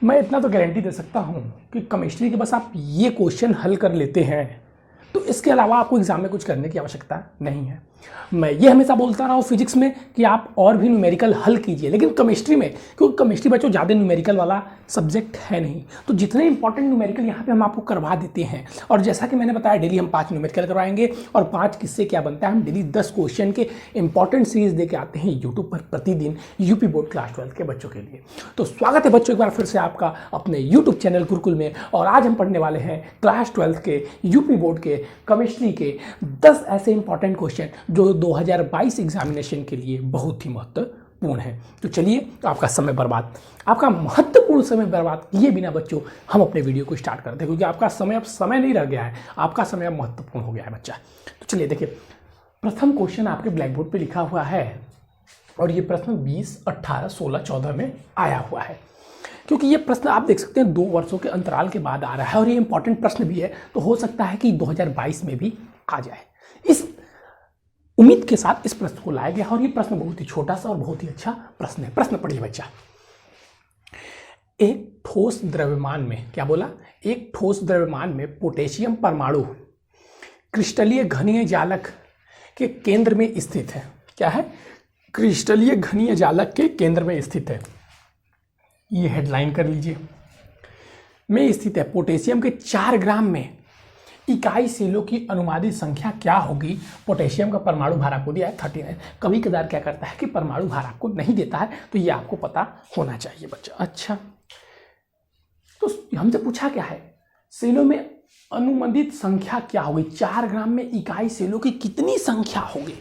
मैं इतना तो गारंटी दे सकता हूँ कि केमिस्ट्री के बस आप ये क्वेश्चन हल कर लेते हैं तो इसके अलावा आपको एग्जाम में कुछ करने की आवश्यकता नहीं है। मैं ये हमेशा बोलता रहा हूँ फिजिक्स में कि आप और भी न्यूमेरिकल हल कीजिए, लेकिन केमिस्ट्री में, क्योंकि केमिस्ट्री बच्चों ज़्यादा न्यूमेरिकल वाला सब्जेक्ट है नहीं, तो जितने इंपॉर्टेंट न्यूमेरिकल यहाँ पे हम आपको करवा देते हैं। और जैसा कि मैंने बताया डेली हम 5 न्यूमेरिकल करवाएंगे और 5 किससे क्या बनता है, हम डेली 10 क्वेश्चन के इंपॉर्टेंट सीरीज दे के आते हैं यूट्यूब पर प्रतिदिन यूपी बोर्ड क्लास 12 के बच्चों के लिए। तो स्वागत है बच्चों एक बार फिर से आपका अपने यूट्यूब चैनल गुरुकुल में। और आज हम पढ़ने वाले हैं क्लास 12 के यूपी बोर्ड के केमिस्ट्री के 10 ऐसे इंपॉर्टेंट क्वेश्चन जो 2022 एग्जामिनेशन के लिए बहुत ही महत्वपूर्ण है। तो चलिए आपका महत्वपूर्ण समय बर्बाद किए बिना बच्चों हम अपने वीडियो को स्टार्ट करते हैं, क्योंकि आपका समय अब समय नहीं रह गया है, आपका समय अब महत्वपूर्ण हो गया है बच्चा। तो चलिए देखिए, प्रथम क्वेश्चन आपके ब्लैक बोर्ड पे लिखा हुआ है और ये प्रश्न 20, 18, 16, 14 में आया हुआ है। क्योंकि ये प्रश्न आप देख सकते हैं 2 वर्षों के अंतराल के बाद आ रहा है और ये इंपॉर्टेंट प्रश्न भी है, तो हो सकता है कि 2022 में भी आ जाए। इस उम्मीद के साथ इस प्रश्न को लाया गया और ये प्रश्न बहुत ही छोटा सा और बहुत ही अच्छा प्रश्न है। प्रश्न पढ़िए बच्चा। एक ठोस द्रव्यमान में, क्या बोला, एक ठोस द्रव्यमान में पोटेशियम परमाणु क्रिस्टलीय घनीय जालक के केंद्र में स्थित है। क्या है? क्रिस्टलीय घनीय जालक के केंद्र में स्थित है। ये हेडलाइन कर लीजिए, में स्थित है। पोटेशियम के 4 ग्राम में इकाई सेलों की अनुमानित संख्या क्या होगी? पोटेशियम का परमाणु भार आपको दिया है 39। कभी कदार क्या करता है कि परमाणु भार आपको नहीं देता है, तो ये आपको पता होना चाहिए बच्चा। अच्छा, तो हमसे पूछा क्या है, सेलों में अनुमानित संख्या क्या होगी? 4 ग्राम में इकाई सेलों की कितनी संख्या होगी?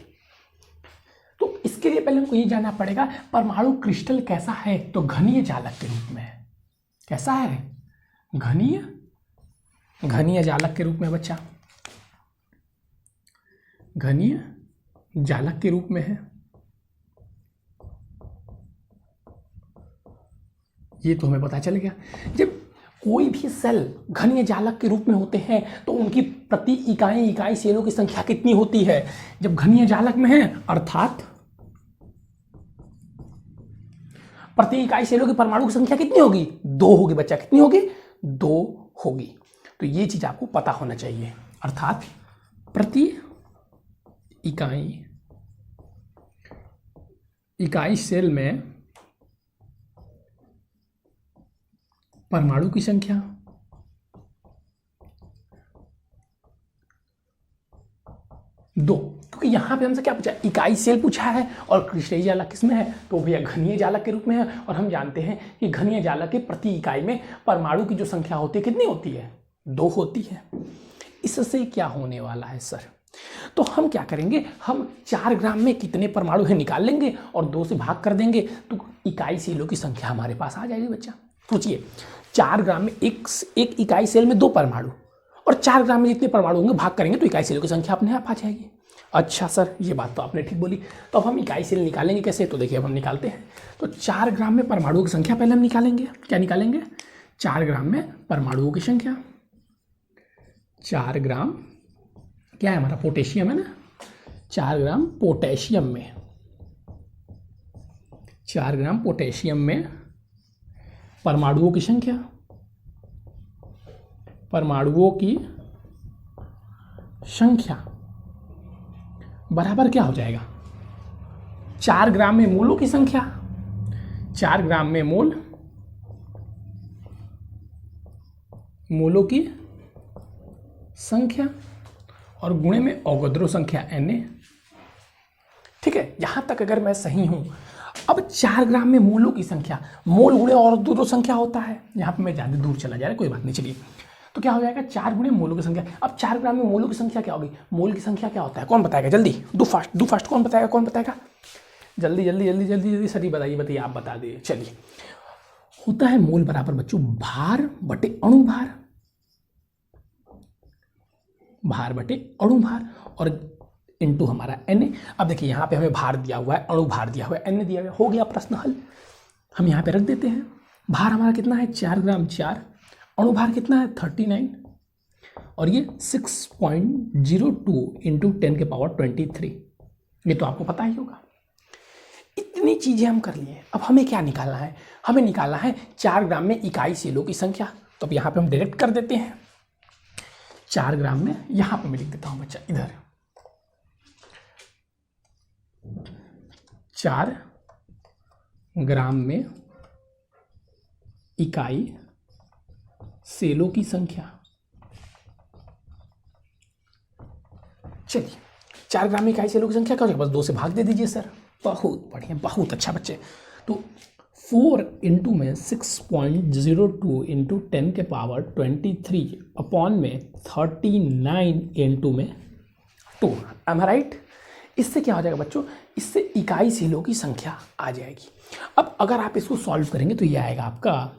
तो इसके लिए पहले हमको ये जानना पड़ेगा परमाणु क्रिस्टल कैसा है, तो घनीय जालक के रूप में है। कैसा है? घनीय जालक के रूप में बच्चा, घनीय जालक के रूप में है। ये तो हमें पता चल गया। जब कोई भी सेल घनीय जालक के रूप में होते हैं तो उनकी प्रति इकाई सेलों की संख्या कितनी होती है? जब घनीय जालक में है अर्थात प्रति इकाई सेलों की परमाणु की संख्या कितनी होगी? 2 होगी बच्चा। कितनी होगी? 2 होगी। तो ये चीज आपको पता होना चाहिए, अर्थात प्रति इकाई सेल में परमाणु की संख्या 2। क्योंकि यहां पे हमसे क्या पूछा? इकाई सेल पूछा है और क्रिस्टलीय जालक किसमें है? तो भैया घनीय जालक के रूप में है। और हम जानते हैं कि घनीय जालक के प्रति इकाई में परमाणु की जो संख्या होती है कितनी होती है? 2 होती है। इससे क्या होने वाला है सर? तो हम क्या करेंगे, हम 4 ग्राम में कितने परमाणु है निकाल लेंगे और 2 से भाग कर देंगे, तो इकाई सेलों की संख्या हमारे पास आ जाएगी बच्चा। सोचिए, 4 ग्राम में एक इकाई सेल में 2 परमाणु, और 4 ग्राम में जितने परमाणु होंगे भाग करेंगे तो इकाई सेलों की संख्या अपने आप आ जाएगी। अच्छा सर, ये बात तो आपने ठीक बोली। तो अब हम इकाई सेल निकालेंगे कैसे? तो देखिए अब हम निकालते हैं। तो 4 ग्राम में परमाणुओं की संख्या पहले हम निकालेंगे। क्या निकालेंगे? 4 ग्राम में परमाणुओं की संख्या। 4 ग्राम क्या है हमारा? पोटेशियम है ना। 4 ग्राम पोटेशियम में, 4 ग्राम पोटेशियम में परमाणुओं की संख्या, परमाणुओं की संख्या बराबर क्या हो जाएगा? 4 ग्राम में मोलों की संख्या, 4 ग्राम में मोलों की संख्या और गुणे में अवोगाद्रो संख्या Na। ठीक है, यहां तक अगर मैं सही हूं। अब 4 ग्राम में मोलों की संख्या, मोल गुणे अवोगाद्रो संख्या होता है। यहां पे मैं ज्यादा दूर चला जा रहा है, कोई बात नहीं। चलिए, तो क्या हो जाएगा? 4 गुणे मोलों की संख्या। अब 4 ग्राम में मोलों की संख्या क्या होगी? मोल की संख्या क्या होता है? कौन बताएगा? जल्दी डू फास्ट। कौन बताएगा? जल्दी सर बताइए, आप बता दिए। चलिए, होता है मोल बराबर बच्चों भार बटे अणु भार, भार बटे अणु भार, और इनटू हमारा Na। अब देखिए यहाँ पे हमें भार दिया हुआ है, अणु भार दिया हुआ है, Na दिया हुआ है। हो गया प्रश्न हल। हम यहाँ पे रख देते हैं। भार हमारा कितना है? 4 ग्राम 4। अणु भार कितना है? 39। और ये 6.02 × 10⁻23। ये तो आपको पता ही होगा। इतनी चीज़ें हम कर लिए। अब हमें क्या निकालना है? हमें निकालना है 4 ग्राम में इकाई सेलों की संख्या। तो अब यहाँ पे हम डायरेक्ट कर देते हैं। 4 ग्राम में, यहाँ पे मैं लिख देता हूँ बच्चा इधर 4 ग्राम में इकाई सेलों की संख्या। चलिए 4 ग्राम में इकाई सेलों की संख्या क्या हो जाएगा? बस 2 से भाग दे दीजिए सर। बहुत बढ़िया, बहुत अच्छा बच्चे। तो 4 इंटू में 6.02 इंटू 10 के पावर 23 अपॉन में 39 इंटू में 2। एम आई राइट? इससे क्या हो जाएगा बच्चों? इससे इकाई सेलों की संख्या आ जाएगी। अब अगर आप इसको सॉल्व करेंगे तो ये आएगा आपका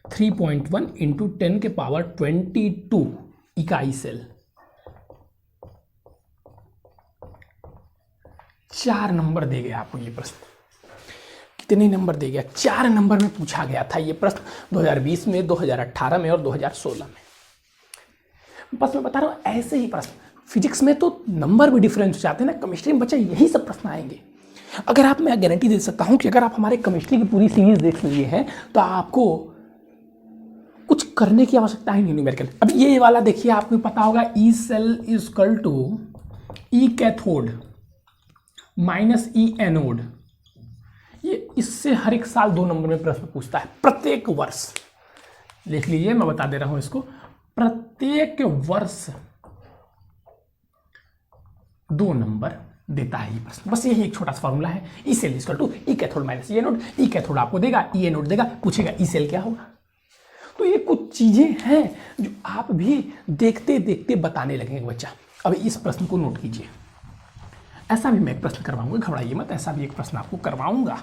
3.1 इंटू 10 के पावर 22 इकाई सेल। 4 नंबर दे गया आपको ये प्रश्न। कितने नंबर दे गया? 4 नंबर में पूछा गया था ये प्रश्न 2020 में, 2018 में और 2016 में। बस मैं बता रहा हूँ ऐसे ही प्रश्न फिजिक्स में तो नंबर भी डिफरेंस हो जाते हैं ना, केमिस्ट्री में बच्चा यही सब प्रश्न आएंगे। अगर आप, मैं गारंटी दे सकता हूँ कि अगर आप हमारे केमिस्ट्री की पूरी सीरीज देख लिए हैं तो आपको कुछ करने की आवश्यकता ही नहीं न्यूमेरिकल। अब ये वाला देखिए, आपको पता होगा E cell is equal to E cathode minus E anode. ये इससे हर एक साल 2 नंबर में प्रश्न पूछता है, प्रत्येक वर्ष। लिख लीजिए, मैं बता दे रहा हूं इसको, प्रत्येक वर्ष 2 नंबर देता है ये प्रश्न। बस यही एक छोटा सा फॉर्मूला है, E cell is equal to E cathode minus E anode. E cathode आपको देगा, ई एनोड देगा, पूछेगा ई सेल क्या होगा। तो ये कुछ चीजें हैं जो आप भी देखते देखते बताने लगेंगे बच्चा। अब इस प्रश्न को नोट कीजिए। ऐसा भी मैं एक प्रश्न करवाऊंगा, घबराइए मत, ऐसा भी एक प्रश्न आपको करवाऊंगा,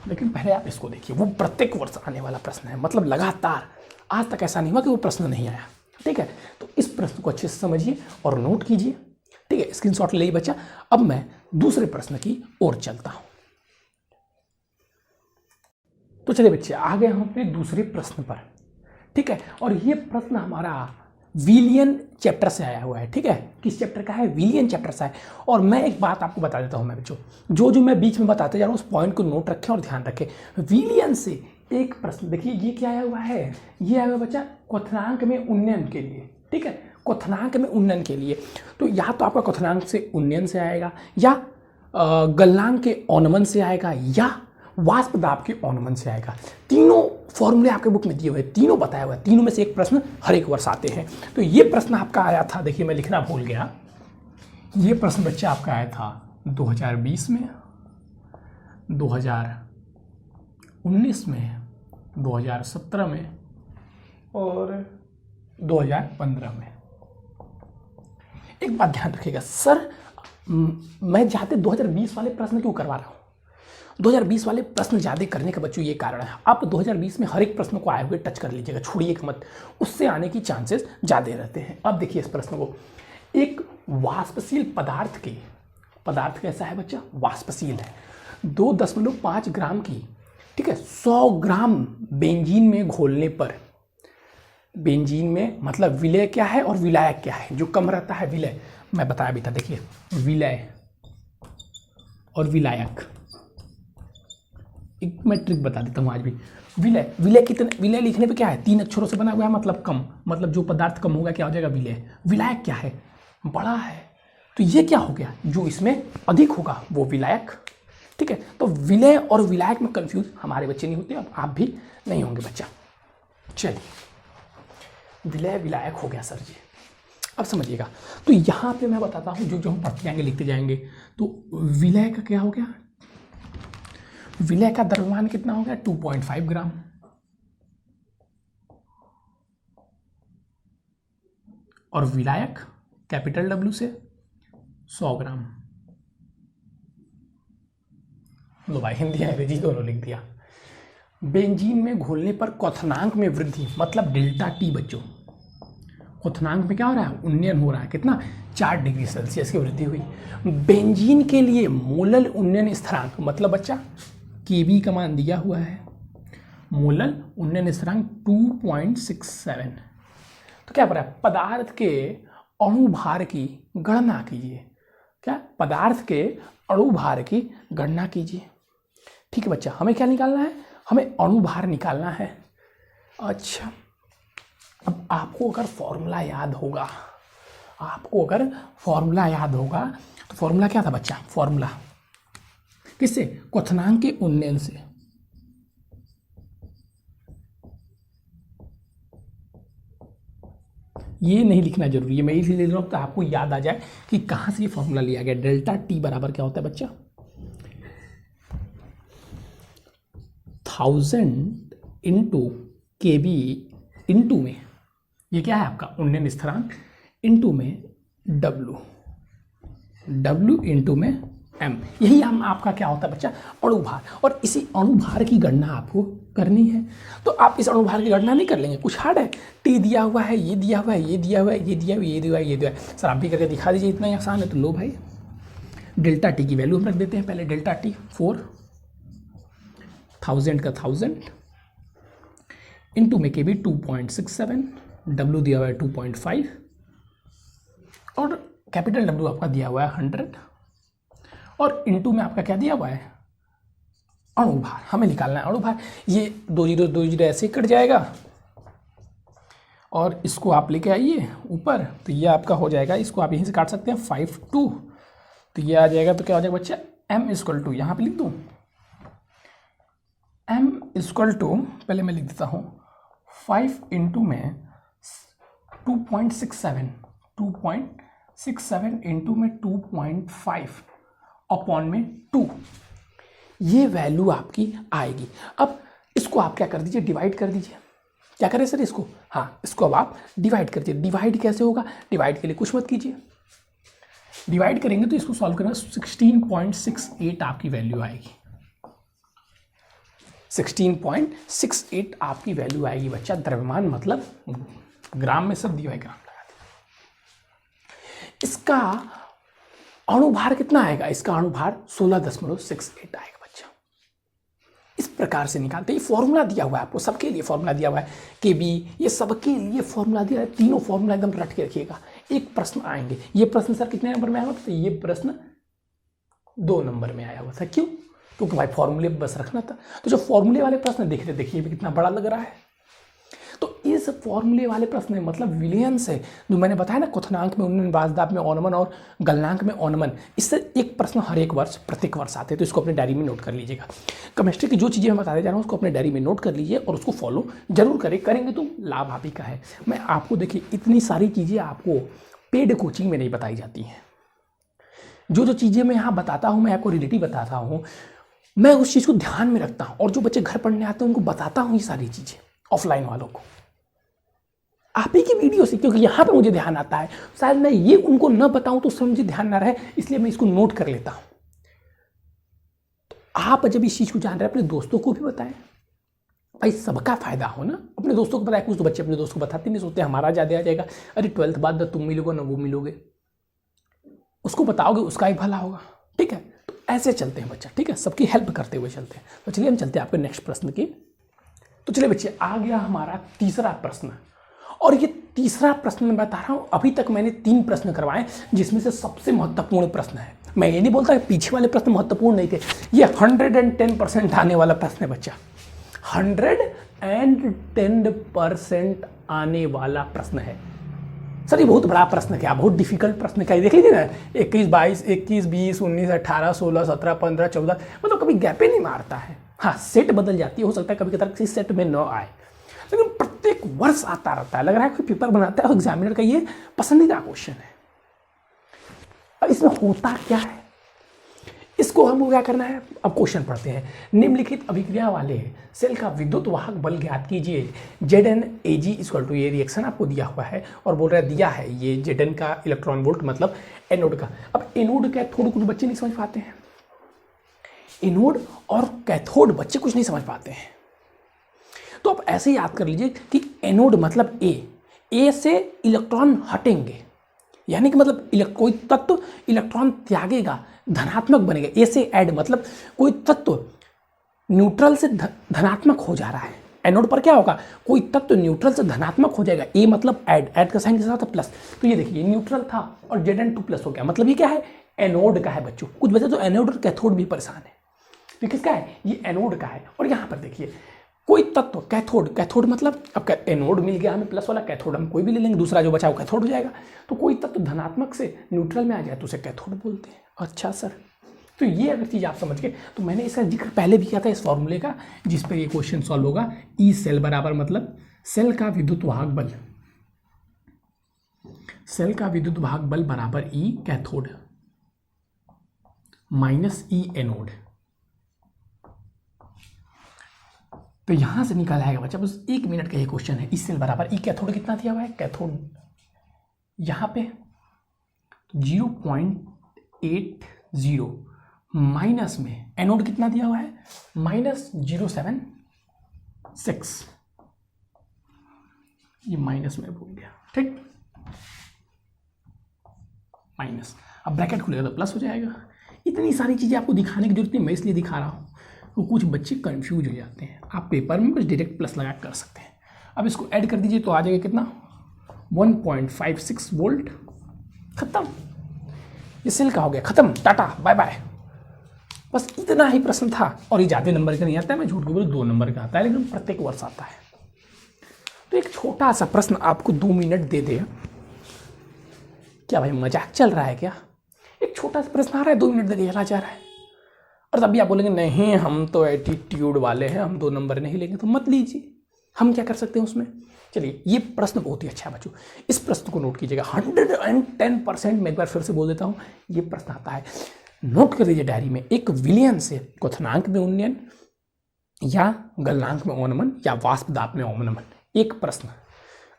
लेकिन पहले आप इसको देखिए। वो प्रत्येक वर्ष आने वाला प्रश्न है, मतलब लगातार। आज तक ऐसा नहीं हुआ कि वो प्रश्न नहीं आया। ठीक है, तो इस प्रश्न को अच्छे से समझिए और नोट कीजिए। ठीक है, स्क्रीनशॉट ले लीजिए बच्चा। अब मैं दूसरे प्रश्न की ओर चलता हूं। तो चलिए बच्चे, आ गए हम अपने दूसरे प्रश्न पर। ठीक है, और ये प्रश्न हमारा विलियन चैप्टर से आया हुआ है। ठीक है, किस चैप्टर का है? विलियन चैप्टर से है। और मैं एक बात आपको बता देता हूं मैं बच्चों, जो जो मैं बीच में बताते जा रहा हूं उस पॉइंट को नोट रखें और ध्यान रखें। विलियन से एक प्रश्न देखिए, ये क्या आया हुआ है? ये आया हुआ बच्चा क्वथनांक में उन्नयन के लिए। ठीक है, क्वथनांक में उन्नयन के लिए। तो या तो आपका क्वथनांक से उन्नयन से आएगा, या गलनांक के औनमन से आएगा, या वाष्प दाब के औनमन से आएगा। तीनों फॉर्मूले आपके बुक में दिए हुए, तीनों बताया हुआ है। तीनों में से एक प्रश्न हर एक वर्ष आते हैं। तो ये प्रश्न आपका आया था, देखिए मैं लिखना भूल गया। ये प्रश्न बच्चा आपका आया था 2020 में, 2019 में, 2017 में और 2015 में। एक बात ध्यान रखिएगा सर, मैं जाते 2020 वाले प्रश्न क्यों करवा रहा हूँ? 2020 वाले प्रश्न ज़्यादा करने का बच्चों ये कारण है, आप 2020 में हर एक प्रश्न को आए हुए टच कर लीजिएगा, छोड़िएगा मत, उससे आने की चांसेस ज़्यादा रहते हैं। अब देखिए इस प्रश्न को, एक वाष्पशील पदार्थ कैसा है बच्चा? वाष्पशील है। 2.5 ग्राम की, ठीक है, 100 ग्राम बेंजीन में घोलने पर, बेंजीन में मतलब विलय क्या है और विलायक क्या है? जो कम रहता है विलय, मैं बताया भी था, देखिए विलय और विलायक। एक मैं ट्रिक बता देता हूँ आज भी। विलय कितने, विलय लिखने पे क्या है? 3 अक्षरों से बना हुआ है, मतलब कम, मतलब जो पदार्थ कम होगा क्या हो जाएगा? विलय। विलायक क्या है? बड़ा है। तो ये क्या हो गया? जो इसमें अधिक होगा वो विलायक। ठीक है, तो विलय और विलायक में कंफ्यूज हमारे बच्चे नहीं होते, अब आप भी नहीं होंगे बच्चा। चलिए, विलय विलायक हो गया सर जी। अब समझिएगा, तो यहाँ पे मैं बताता हूँ, जो जो हम पढ़ते जाएंगे लिखते जाएंगे। तो विलय का क्या हो गया? विलय का द्रव्यमान कितना हो गया? 2.5 ग्राम। और विलायक कैपिटल W से 100 ग्राम। लो भाई, हिंदी अंग्रेजी दोनों लिख दिया। बेंजीन में घोलने पर क्वथनांक में वृद्धि, मतलब डेल्टा T बच्चों। क्वथनांक में क्या हो रहा है? उन्नयन हो रहा है। कितना? 4 डिग्री सेल्सियस की वृद्धि हुई। बेंजीन के लिए मोलल उन्नयन स्थिरांक, मतलब बच्चा Kb का मान दिया हुआ है, मोलल उन्नयन स्थिरांक 2.67। तो क्या पड़ा? पदार्थ के अणु भार की गणना कीजिए। क्या? पदार्थ के अणु भार की गणना कीजिए। ठीक है बच्चा, हमें क्या निकालना है? हमें अणु भार निकालना है। अच्छा, अब आपको अगर फॉर्मूला याद होगा, तो फॉर्मूला क्या था बच्चा? फॉर्मूला किससे? क्वथनांक के उन्नयन से। ये नहीं लिखना जरूरी है, मैं इसलिए लिख रहा हूँ तो आपको याद आ जाए कि कहाँ से ये फॉर्मूला लिया गया। डेल्टा टी बराबर क्या होता है बच्चा? 1000 इंटू KB इंटू में, ये क्या है आपका? उन्नयन स्थिरांक इंटू में W इंटू में M। यही हम आपका क्या होता है बच्चा? अणु भार। और इसी अणु भार की गणना आपको करनी है। तो आप इस अणु भार की गणना नहीं कर लेंगे, कुछ हार्ड है। T दिया हुआ है, ये दिया हुआ है, ये दिया हुआ है, ये दिया हुआ है, ये दिया हुआ है, ये दिया हुआ है। सर आप भी करके दिखा दीजिए, इतना ही आसान है। तो लो भाई, डेल्टा टी की वैल्यू हम रख देते हैं पहले। डेल्टा टी 4000 का 1000 इंटू में KB 2.67, W दिया हुआ है 2.5 और कैपिटल W आपका दिया हुआ है 100 और इंटू में आपका क्या दिया हुआ है? अणु भार। हमें निकालना है अणु भार। ये 2 0 ऐसे कट जाएगा और इसको आप लेके आइए ऊपर, तो ये आपका हो जाएगा। इसको आप यहीं से काट सकते हैं 5 2, तो ये आ जाएगा। तो क्या हो जाएगा बच्चा? M इक्वल टू, यहाँ पे लिख दूँ M इक्वल टू, पहले मैं लिख देता हूँ 5 इंटू में 2.67 इंटू में 2.5 अपॉन में 2, ये वैल्यू आपकी आएगी। अब इसको आप क्या कर दीजिए? डिवाइड कर दीजिए। क्या करें सर इसको? हाँ, इसको अब आप डिवाइड कर दीजिए। डिवाइड कैसे होगा? डिवाइड के लिए कुछ मत कीजिए, डिवाइड करेंगे तो इसको सॉल्व करना 16.68 आपकी वैल्यू आएगी। 16.68 आपकी वैल्यू आएगी बच्चा। द्रव्यमान मतलब ग्राम में, सब दिया है ग्राम लगा दिया। इसका अणुभार कितना आएगा? इसका अणुभार 16.68 आएगा बच्चा। इस प्रकार से निकालते हैं। ये फॉर्मूला दिया हुआ है आपको, सबके लिए फॉर्मूला दिया हुआ है। KB, ये सबके लिए फॉर्मूला दिया है। तीनों फॉर्मूला एकदम रट के रखिएगा। एक प्रश्न आएंगे। ये प्रश्न सर कितने नंबर में आया हुआ था? तो ये प्रश्न 2 नंबर में आया हुआ था। क्यों? क्योंकि भाई फॉर्मूले बस रखना था। तो जो फॉर्मूले वाले प्रश्न देखिए, देखिए कितना बड़ा लग रहा है। तो इस फॉर्मूले वाले प्रश्न में मतलब विलियंस है, जो मैंने बताया ना, क्वथनांक में उन्नयन, वाजदाब में ओनमन और गलनांक में ओनमन, इससे एक प्रश्न हर एक वर्ष, प्रत्येक वर्ष आते हैं। तो इसको अपने डायरी में नोट कर लीजिएगा। केमिस्ट्री की जो चीज़ें मैं बताने जा रहा हूँ उसको अपने डायरी में नोट कर लीजिए और उसको फॉलो जरूर करेंगे तो लाभ आप ही का है। मैं आपको देखिए, इतनी सारी चीज़ें आपको पेड कोचिंग में नहीं बताई जाती हैं। जो चीज़ें मैं यहाँ बताता हूँ, मैं आपको रिलेटिव बताता हूँ, मैं उस चीज़ को ध्यान में रखता हूँ। और जो बच्चे घर पढ़ने आते हैं उनको बताता हूँ ये सारी चीज़ें, ऑफलाइन वालों को, आप ही की वीडियो से, क्योंकि यहाँ पे मुझे ध्यान आता है। शायद मैं ये उनको न बताऊं तो उससे मुझे ध्यान ना रहे, इसलिए मैं इसको नोट कर लेता हूँ। तो आप जब इस चीज़ को जान रहे हैं, अपने दोस्तों को भी बताएं, भाई सबका फायदा हो ना। अपने दोस्तों को बताएं। कुछ तो बच्चे अपने दोस्तों को बताते नहीं, सोचते हमारा ज़्यादा आ जाएगा। अरे 12th बाद तुम मिलोगे ना वो मिलोगे, उसको बताओगे उसका ही भला होगा। ठीक है, तो ऐसे चलते हैं बच्चा। ठीक है, सबकी हेल्प करते हुए चलते हैं। तो चलिए हम चलते हैं आपके नेक्स्ट प्रश्न की। तो चलिए बच्चे, आ गया हमारा तीसरा प्रश्न। और ये तीसरा प्रश्न मैं बता रहा हूँ, अभी तक मैंने 3 प्रश्न करवाए जिसमें से सबसे महत्वपूर्ण प्रश्न है। मैं ये नहीं बोलता कि पीछे वाले प्रश्न महत्वपूर्ण नहीं थे, ये 110% आने वाला प्रश्न है बच्चा। 110% आने वाला प्रश्न है। सर ये बहुत बड़ा प्रश्न क्या, बहुत डिफिकल्ट प्रश्न क्या, देख लीजिए ना, 21 22 21 20 19 18 16 17 15 14, मतलब कभी गैपे नहीं मारता है। हाँ, सेट बदल जाती है, हो सकता है कभी कभी किसी सेट में न आए, लेकिन प्रत्येक वर्ष आता रहता है। लग रहा है कोई पेपर बनाता है और एग्जामिनर का ये पसंदीदा क्वेश्चन है। अब इसमें होता क्या है, इसको हमको क्या करना है। अब क्वेश्चन पढ़ते हैं। निम्नलिखित अभिक्रिया वाले सेल का विद्युत वाहक बल ज्ञात कीजिए। ZnAg इक्वल टू, ये रिएक्शन आपको दिया हुआ है और बोल रहा है दिया है ये Zn का इलेक्ट्रॉन वोल्ट, मतलब एनोड का। अब एनोड कैथोड कुछ बच्चे नहीं समझ पाते हैं, एनोड और कैथोड बच्चे कुछ नहीं समझ पाते हैं। तो आप ऐसे याद कर लीजिए कि एनोड मतलब ए से इलेक्ट्रॉन हटेंगे, यानी कि मतलब कोई तत्व इलेक्ट्रॉन त्यागेगा, धनात्मक बनेगा। ए से ऐड मतलब कोई तत्व न्यूट्रल से धनात्मक हो जा रहा है, एनोड पर क्या होगा, कोई तत्व न्यूट्रल से धनात्मक हो जाएगा, ए मतलब ऐड का साइन के साथ प्लस। तो ये देखिए न्यूट्रल था और Zn2 प्लस हो गया, मतलब ये क्या है, एनोड का है बच्चों। कुछ बच्चे तो एनोड और कैथोड भी परेशान है, तो किसका है, ये एनोड का है। और यहाँ पर देखिए कोई तत्व कैथोड मतलब अब एनोड मिल गया हमें प्लस वाला, कैथोड हम कोई भी ले लेंगे, दूसरा जो बचा वो कैथोड हो जाएगा। तो कोई तत्व धनात्मक से न्यूट्रल में आ जाए तो उसे कैथोड बोलते हैं। अच्छा सर, तो ये अगर चीज़ आप समझ गए, तो मैंने इसका जिक्र पहले भी किया था इस फॉर्मूले का जिस पर ये क्वेश्चन सॉल्व होगा। ई सेल बराबर मतलब सेल का विद्युत वाहक बल, सेल का विद्युत वाहक बल बराबर ई कैथोड माइनस ई एनोड। तो यहां से निकाला आएगा बच्चा, बस 1 मिनट का ये क्वेश्चन है। ई सेल बराबर ई कैथोड कितना दिया हुआ है, कैथोड यहां पे 0.80 माइनस में एनोड कितना दिया हुआ है, -076, ये माइनस में भूल गया, ठीक, माइनस, अब ब्रैकेट खुलेगा तो प्लस हो जाएगा। इतनी सारी चीज़ें आपको दिखाने की जरूरत नहीं, मैं इसलिए दिखा रहा हूँ तो कुछ बच्चे कंफ्यूज हो जाते हैं। आप पेपर में कुछ डायरेक्ट प्लस लगा कर सकते हैं। अब इसको ऐड कर दीजिए तो आ जाएगा कितना, 1.56 वोल्ट, खत्म, ये सेल का हो गया, खत्म, टाटा बाय बाय। बस इतना ही प्रश्न था, और ये ज़्यादा नंबर का नहीं आता है, मैं झूठ के बोलूँ 2 नंबर का आता है, लेकिन प्रत्येक वर्ष आता है। तो एक छोटा सा प्रश्न आपको 2 मिनट दे दे, क्या भाई मजाक चल रहा है क्या, एक छोटा सा प्रश्न आ रहा है 2 मिनट दे चला जा रहा है, और तभी आप बोलेंगे नहीं हम तो एटीट्यूड वाले हैं, हम 2 नंबर नहीं लेंगे, तो मत लीजिए, हम क्या कर सकते हैं उसमें। चलिए ये प्रश्न बहुत ही अच्छा है बच्चों, इस प्रश्न को नोट कीजिएगा, 110% मैं एक बार फिर से बोल देता हूँ, ये प्रश्न आता है, नोट कर लीजिए डायरी में। एक विलयन से क्वथनांक में उन्नयन या गलनांक में अवनमन या वाष्प दाब में अवनमन, एक प्रश्न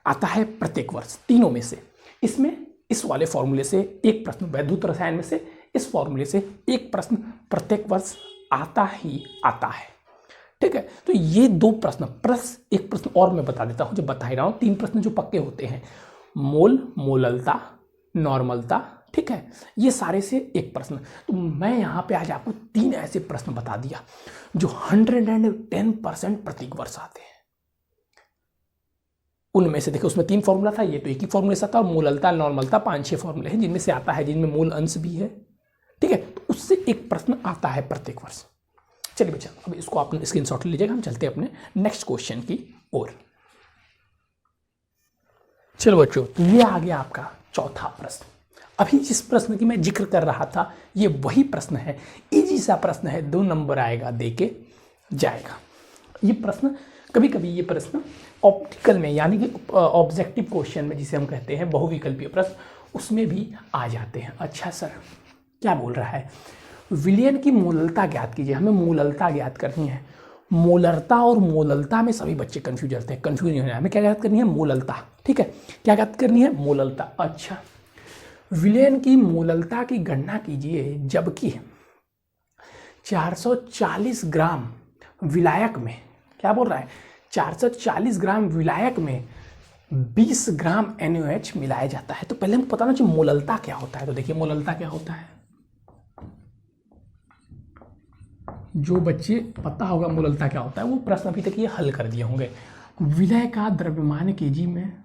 आता है प्रत्येक वर्ष, तीनों में से। इसमें इस वाले फॉर्मूले से एक प्रश्न, वैद्युत रसायन में से इस फॉर्मूले से एक प्रश्न प्रत्येक वर्ष आता ही आता है, ठीक है। तो ये 2 प्रश्न प्लस एक प्रश्न और मैं बता देता हूं, जो बता ही रहा हूं, 3 प्रश्न जो पक्के होते हैं, मोल, मोललता, नॉर्मलता, ठीक है, ये सारे से एक प्रश्न। तो मैं यहाँ पे आज आपको 3 ऐसे प्रश्न बता दिया जो 110% प्रत्येक वर्ष आते हैं। उनमें से देखो, उसमें 3 फॉर्मूला था, ये तो एक ही फॉर्मूले से आता है, और मोललता नॉर्मलता 5-6 फॉर्मूले हैं जिनमें से आता है, जिनमें मूल अंश भी है, ठीक है। तो उससे एक प्रश्न आता है प्रत्येक वर्ष। चलिए बच्चा, अब इसको आप स्क्रीनशॉट ले लीजिएगा, हम चलते हैं अपने नेक्स्ट क्वेश्चन की ओर। चलो बच्चों, तो ये आ गया आपका चौथा प्रश्न। अभी जिस प्रश्न की मैं जिक्र कर रहा था, ये वही प्रश्न है, इजी सा प्रश्न है, 2 नंबर आएगा, दे के जाएगा। ये प्रश्न कभी कभी ये प्रश्न ऑप्टिकल में, यानी कि ऑब्जेक्टिव क्वेश्चन में जिसे हम कहते हैं बहुविकल्पीय प्रश्न, उसमें भी आ जाते हैं। अच्छा सर, क्या बोल रहा है, विलयन की मोललता ज्ञात कीजिए, हमें मोललता ज्ञात करनी है। मोलरता और मोललता में सभी बच्चे कंफ्यूज रहते हैं, कंफ्यूज नहीं होना है, हमें क्या ज्ञात करनी है, मोललता, ठीक है, क्या ज्ञात करनी है, मोललता। अच्छा, विलयन की मोललता की गणना कीजिए, जबकि 440 ग्राम विलायक में, क्या बोल रहा है, 440 ग्राम विलायक में 20 ग्राम NaOH मिलाया जाता है। तो पहले हमको पता ना चाहिए मोललता क्या होता है। तो देखिए मोललता क्या होता है, जो बच्चे पता होगा मोललता क्या होता है वो प्रश्न अभी तक ये हल कर दिए होंगे। विलय का द्रव्यमान केजी में,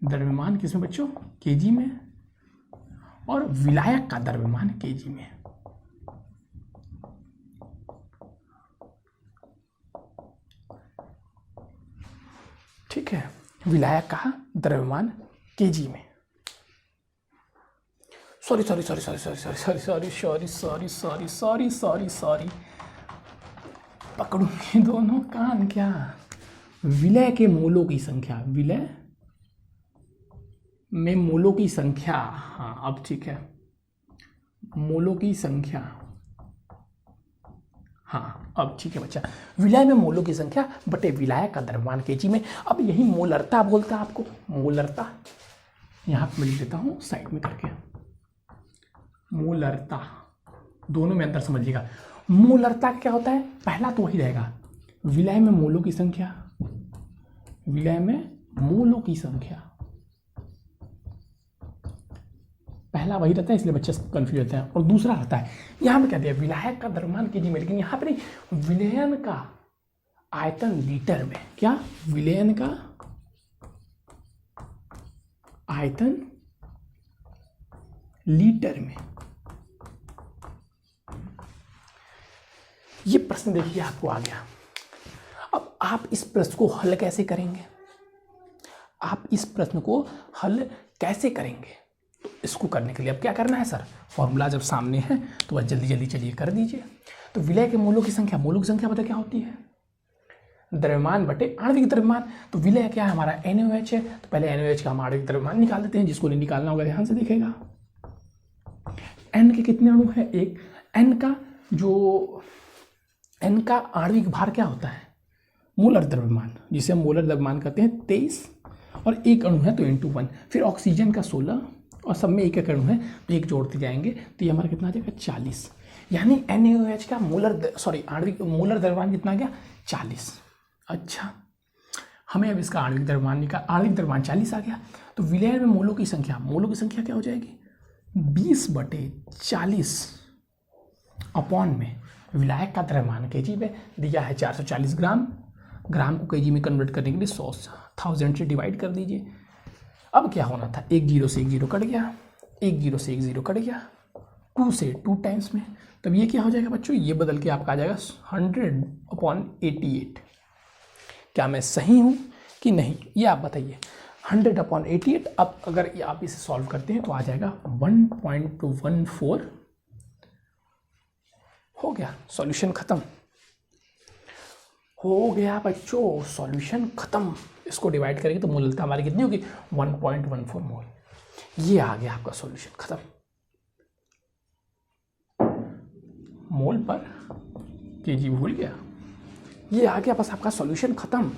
द्रव्यमान किसमें बच्चों, केजी में, और विलायक का द्रव्यमान केजी में। ठीक है, विलायक का द्रव्यमान केजी में। सॉरी पकड़ूंगी दोनों कान क्या। विलय के मोलों की संख्या, विलय में मोलों की संख्या, हाँ अब ठीक है, मोलों की संख्या, हाँ अब ठीक है बच्चा, विलय में मोलों की संख्या बटे विलायक का द्रव्यमान केजी में। अब यही मोलरता बोलता है आपको, मोलरता यहाँ पे लिख देता हूँ साइड में करके, मोलरता, दोनों में अंतर समझिएगा। मोलरता क्या होता है, पहला तो वही रहेगा, विलय में मोलों की संख्या, विलय में मोलों की संख्या, पहला वही रहता है, इसलिए बच्चे कंफ्यूज होते हैं। और दूसरा रहता है, यहाँ पे क्या दिया, विलायक का द्रव्यमान केजी में, लेकिन यहाँ पे नहीं, विलयन का आयतन लीटर में। क्या, विलयन का आयतन लीटर में। ये प्रश्न देखिए आपको आ गया। अब आप इस प्रश्न को हल कैसे करेंगे, आप इस प्रश्न को हल कैसे करेंगे? तो इसको करने के लिए अब क्या करना है सर, फॉर्मूला जब सामने है तो बस जल्दी जल्दी चलिए कर दीजिए। तो विलय के मोलों की संख्या, मोलों की संख्या पता क्या होती है, द्रव्यमान बटे आणविक द्रव्यमान। तो विलय क्या है हमारा, NaOH है, तो पहले NaOH का हम आणविक द्रव्यमान निकाल लेते हैं। जिसको नहीं निकालना होगा ध्यान से देखेगा। N के कितने अणु है, एक। N का आणविक भार क्या होता है, मोलर द्रव्यमान, जिसे हम मोलर द्रव्यमान कहते हैं 23, और एक अणु है तो × 1। फिर ऑक्सीजन का 16, और सब में एक एक अणु है तो एक जोड़ते जाएंगे तो ये हमारा कितना आ जाएगा, 40। यानी NaOH का आणविक मोलर द्रव्यमान कितना आ गया, 40। अच्छा, हमें अब इसका आणविक द्रव्यमान 40 आ गया। तो विलय में मोलों की संख्या क्या हो जाएगी, 20/40 अपॉन में विलायक का द्रव्यमान केजी में दिया है 440 ग्राम, ग्राम को केजी में कन्वर्ट करने के लिए 100,000 से डिवाइड कर दीजिए। अब क्या होना था, एक जीरो से एक जीरो कट गया, एक जीरो से एक जीरो कट गया, 2 से 2 टाइम्स में, तब ये क्या हो जाएगा बच्चों, ये बदल के आपका आ जाएगा 100/88। क्या मैं सही हूँ कि नहीं, ये आप बताइए। 100/88। अब अगर आप इसे सॉल्व करते हैं तो आ जाएगा 1.14। हो गया सॉल्यूशन खत्म, हो गया बच्चों सॉल्यूशन खत्म। इसको डिवाइड करेंगे तो मोलता हमारी कितनी होगी, 1.14 मोल। ये आ गया आपका सॉल्यूशन खत्म। मोल पर केजी भूल गया, ये आ गया बस आपका सॉल्यूशन खत्म।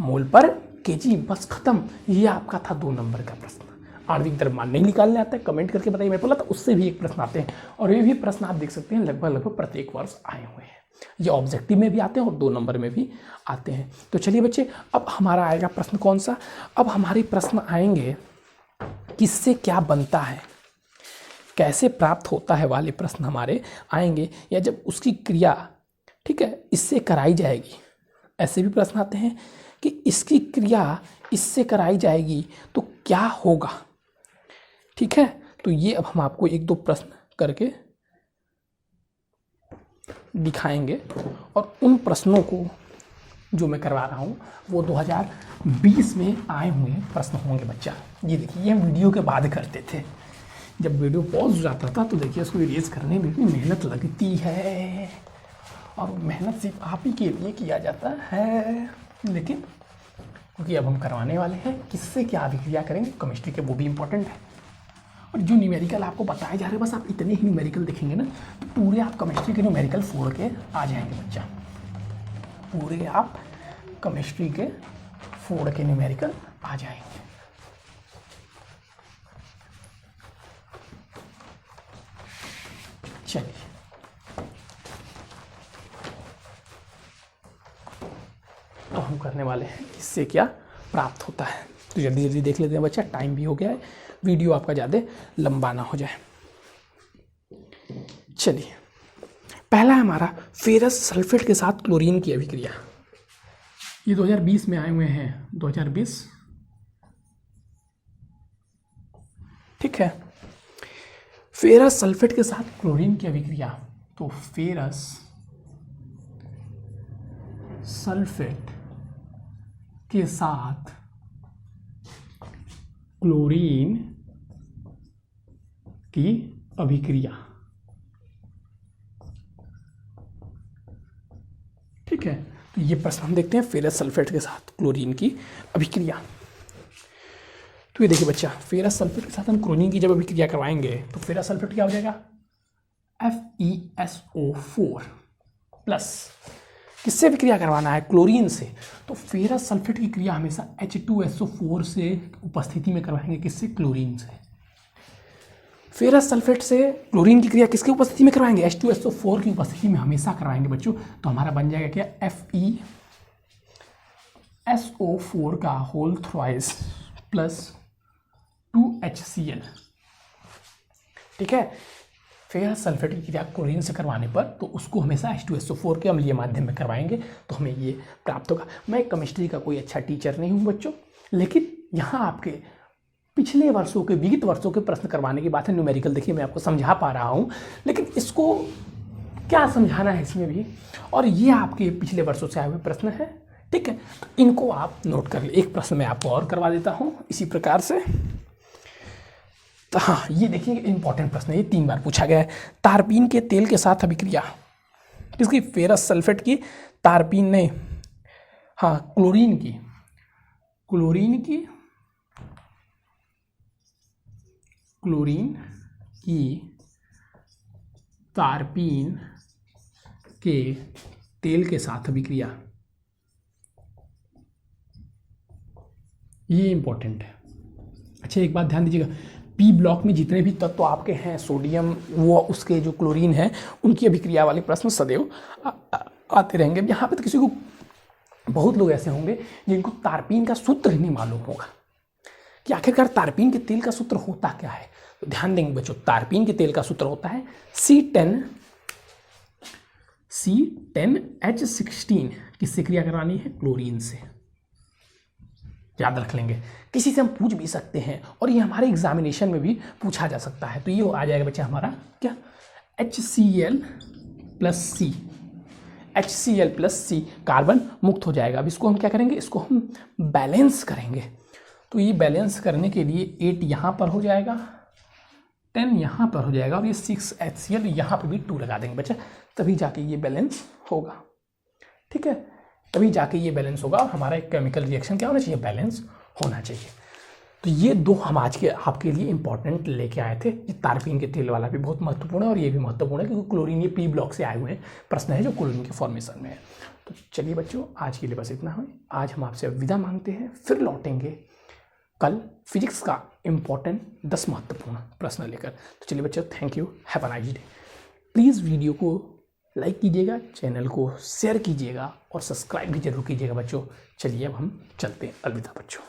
मोल पर केजी बस खत्म। ये आपका था 2 नंबर का प्रश्न। आणविक द्रव्यमान नहीं निकालने आता है, कमेंट करके बताइए। मैं बोला था उससे भी एक प्रश्न आते हैं, और ये भी प्रश्न आप देख सकते हैं लगभग प्रत्येक वर्ष आए हुए हैं। ये ऑब्जेक्टिव में भी आते हैं और 2 नंबर में भी आते हैं। तो चलिए बच्चे, अब हमारा आएगा प्रश्न कौन सा, अब हमारे प्रश्न आएंगे किससे क्या बनता है, कैसे प्राप्त होता है वाले प्रश्न हमारे आएंगे, या जब उसकी क्रिया, ठीक है, इससे कराई जाएगी। ऐसे भी प्रश्न आते हैं कि इसकी क्रिया इससे कराई जाएगी तो क्या होगा, ठीक है। तो ये अब हम आपको 1-2 प्रश्न करके दिखाएंगे, और उन प्रश्नों को जो मैं करवा रहा हूँ वो 2020 में आए हुए प्रश्न होंगे बच्चा। ये देखिए, ये वीडियो के बाद करते थे, जब वीडियो पॉज हो जाता था तो देखिए उसको इरेज करने में भी मेहनत लगती है, और मेहनत सिर्फ आप ही के लिए किया जाता है। लेकिन क्योंकि अब हम करवाने वाले हैं किससे क्या अभिक्रिया करेंगे केमिस्ट्री के, वो भी इम्पोर्टेंट है। और जो न्यूमेरिकल आपको बताए जा रहे हैं, बस आप इतने ही न्यूमेरिकल देखेंगे ना तो पूरे आप केमिस्ट्री के न्यूमेरिकल फोड़ के आ जाएंगे बच्चा। पूरे आप केमिस्ट्री के फोड़ के न्यूमेरिकल आ जाएंगे। चलिए, तो हम करने वाले हैं इससे क्या प्राप्त होता है। तो जल्दी जल्दी देख लेते हैं बच्चा, टाइम भी हो गया है, वीडियो आपका ज़्यादा लंबा ना हो जाए। चलिए, पहला है हमारा फेरस सल्फेट के साथ क्लोरीन की अभिक्रिया। ये 2020 में आए हुए हैं, 2020, ठीक है। फेरस सल्फेट के साथ क्लोरीन की अभिक्रिया, तो फेरस सल्फेट के साथ क्लोरीन की अभिक्रिया, ठीक है। तो ये प्रश्न हम देखते हैं, फेरस सल्फेट के साथ क्लोरीन की अभिक्रिया। तो ये देखिए बच्चा, फेरस सल्फेट के साथ हम क्लोरीन की जब अभिक्रिया करवाएंगे तो फेरस सल्फेट क्या हो जाएगा, FeSO4 प्लस, किससे अभिक्रिया करवाना है, क्लोरीन से। तो फेरस सल्फेट की क्रिया हमेशा H2SO4 से उपस्थिति में करवाएंगे, किससे, क्लोरीन से। फेरस सल्फेट से क्लोरीन की क्रिया किसकी उपस्थिति में करवाएंगे, H2SO4 की उपस्थिति में हमेशा करवाएंगे बच्चों। तो हमारा बन जाएगा क्या, FeSO4 का होल थ्राइस प्लस 2HCl ठीक है। फेरस सल्फेट की क्रिया क्लोरीन से करवाने पर तो उसको हमेशा H2SO4 के अम्लीय माध्यम में करवाएंगे तो हमें ये प्राप्त होगा। मैं केमिस्ट्री का कोई अच्छा टीचर नहीं हूँ बच्चों, लेकिन यहाँ आपके पिछले वर्षों के विगत वर्षों के प्रश्न करवाने की बात है। न्यूमेरिकल देखिए मैं आपको समझा पा रहा हूँ, लेकिन इसको क्या समझाना है इसमें भी, और ये आपके पिछले वर्षों से आए हुए प्रश्न है, ठीक है। तो इनको आप नोट कर ले। एक प्रश्न मैं आपको और करवा देता हूँ इसी प्रकार से। तो हाँ, ये देखिए इंपॉर्टेंट प्रश्न है, ये 3 बार पूछा गया है। तारपीन के तेल के साथ अभिक्रिया किसकी? फेरस सल्फेट की, तारपीन ने, हाँ क्लोरीन की, क्लोरीन की तारपीन के तेल के साथ अभिक्रिया, ये इंपॉर्टेंट है। अच्छा एक बात ध्यान दीजिएगा, पी ब्लॉक में जितने भी तत्व आपके हैं सोडियम वो उसके जो क्लोरीन है उनकी अभिक्रिया वाले प्रश्न सदैव आते रहेंगे। यहाँ पे तो किसी को, बहुत लोग ऐसे होंगे जिनको तारपीन का सूत्र ही नहीं मालूम होगा कि आखिरकार तारपीन के तेल का सूत्र होता क्या है। तो ध्यान देंगे बच्चों, तारपीन के तेल का सूत्र होता है C10H16, किससे क्रिया करानी है? क्लोरीन से। याद रख लेंगे, किसी से हम पूछ भी सकते हैं और ये हमारे एग्जामिनेशन में भी पूछा जा सकता है। तो ये आ जाएगा बच्चा हमारा क्या? HCl प्लस C, कार्बन मुक्त हो जाएगा। अब इसको हम क्या करेंगे? इसको हम बैलेंस करेंगे। तो ये बैलेंस करने के लिए 8 यहाँ पर हो जाएगा, 10 यहाँ पर हो जाएगा और ये 6 HCl यहाँ पर भी 2 लगा देंगे बच्चा, तभी जाके ये बैलेंस होगा, ठीक है। तभी जाके ये बैलेंस होगा और हमारा एक केमिकल रिएक्शन क्या होना चाहिए? बैलेंस होना चाहिए। तो ये 2 हम आज के आपके लिए इंपॉर्टेंट लेके आए थे। ये तारपीन के तेल वाला भी बहुत महत्वपूर्ण है और ये भी महत्वपूर्ण है क्योंकि क्लोरीन, ये पी ब्लॉक से आए हुए प्रश्न है जो क्लोरीन के फॉर्मेशन में है। तो चलिए बच्चों, आज के लिए बस इतना है। आज हम आपसे विदा मांगते हैं, फिर लौटेंगे कल फिजिक्स का इम्पॉर्टेंट 10 महत्वपूर्ण प्रश्न लेकर। तो चलिए बच्चों, thank you, have a nice day. Please video को लाइक कीजिएगा, चैनल को शेयर कीजिएगा और सब्सक्राइब भी जरूर कीजिएगा बच्चों। चलिए अब हम चलते हैं, अलविदा बच्चों।